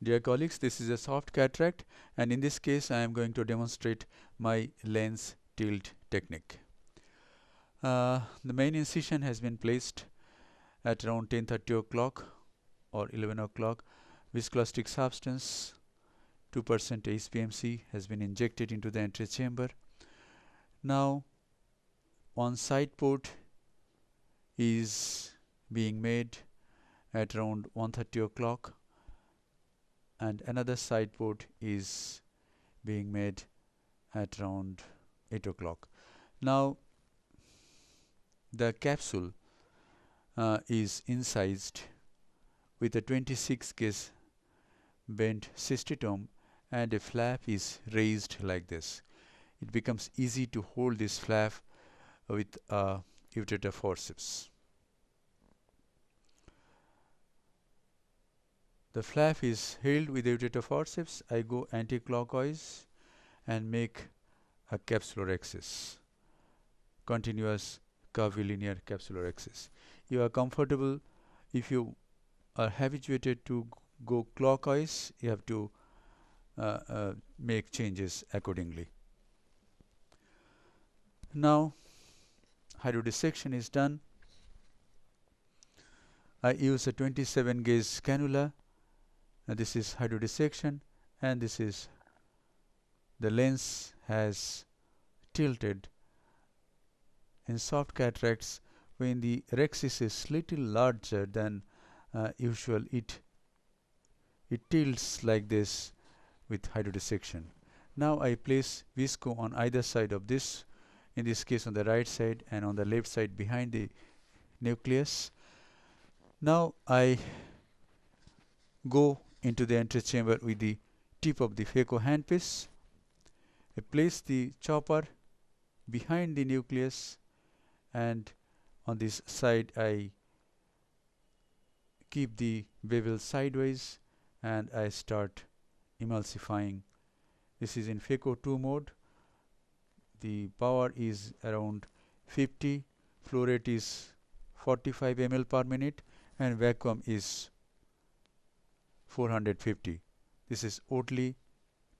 Dear colleagues, this is a soft cataract, and in this case I am going to demonstrate my lens tilt technique. The main incision has been placed at around 10:30 o'clock or 11 o'clock. Viscoelastic substance 2% HPMC has been injected into the entry chamber. Now one side port is being made at around 1:30 o'clock and another side port is being made at around 8 o'clock. Now the capsule is incised with a 26 gauge bent cystitome and a flap is raised like this. It becomes easy to hold this flap with a ureter forceps. The flap is held with the ureter forceps. I go anti-clockwise and make a capsulorhexis, continuous curvilinear capsulorhexis. You are comfortable. If you are habituated to go clockwise, you have to make changes accordingly. Now hydrodissection is done. I use a 27 gauge cannula. This is hydrodissection, and this is the lens has tilted. In soft cataracts, when the rhexis is little larger than usual, it tilts like this with hydrodissection. Now I place visco on either side of this, in this case on the right side and on the left side behind the nucleus. Now I go into the antechamber with the tip of the phaco handpiece. I place the chopper behind the nucleus, and on this side I keep the bevel sideways and I start emulsifying. This is in phaco 2 mode. The power is around 50, flow rate is 45 ml per minute, and vacuum is 450. This is Oatley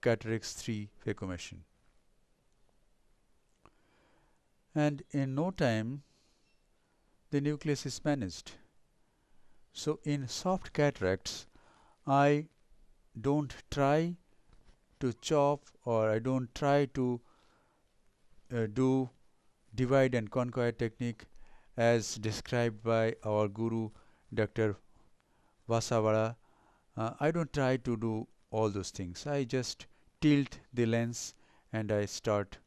Cataracts 3 phaco machine. And in no time the nucleus is managed. So in soft cataracts I don't try to chop, or I don't try to do divide and conquer technique as described by our guru Dr. Vasavara. I don't try to do all those things. I just tilt the lens and I start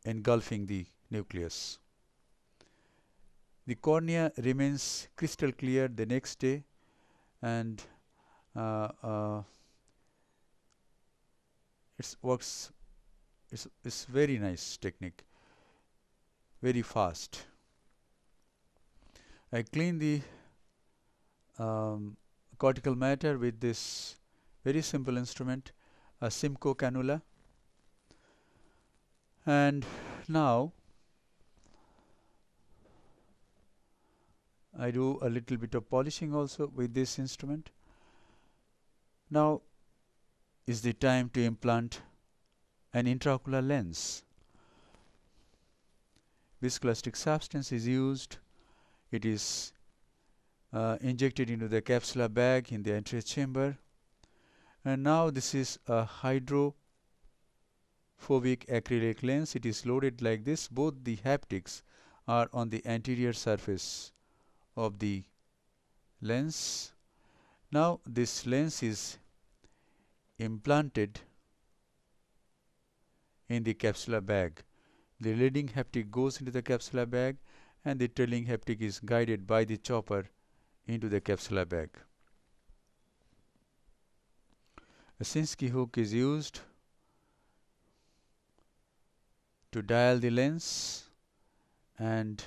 engulfing the nucleus. The cornea remains crystal clear the next day, and it works. It's very nice technique, very fast. I clean the cortical matter with this very simple instrument, a Simcoe cannula, and now I do a little bit of polishing also with this instrument. Now is the time to implant an intraocular lens. Viscoelastic substance is used. It is injected into the capsular bag in the anterior chamber, and now this is a hydrophobic acrylic lens. It is loaded like this. Both the haptics are on the anterior surface of the lens. Now this lens is implanted in the capsular bag. The leading haptic goes into the capsular bag, and the trailing haptic is guided by the chopper into the capsular bag. A Sinskey hook is used to dial the lens and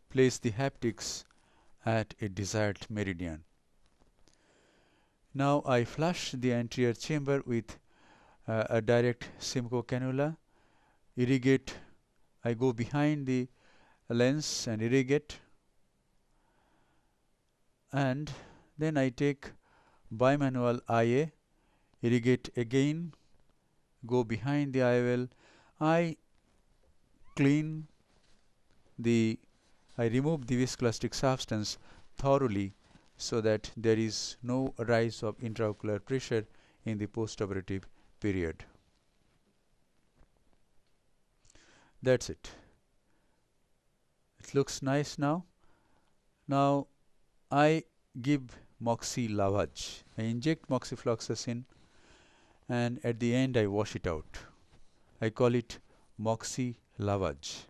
place the haptics at a desired meridian. Now I flush the anterior chamber with a direct Simcoe cannula, irrigate. I go behind the lens and irrigate. and then I take bimanual IA, irrigate again, go behind the IOL. I clean I remove the viscoelastic substance thoroughly so that there is no rise of intraocular pressure in the postoperative period. That's it. It looks nice now. Now I give moxi lavage. I inject moxifloxacin and at the end I wash it out. I call it moxi lavage.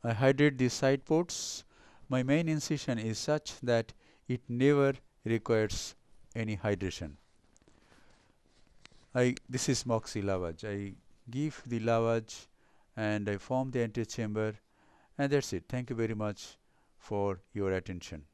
I hydrate the side ports. My main incision is such that it never requires any hydration. This is moxi lavage. I give the lavage and I form the antechamber, and that's it. Thank you very much for your attention.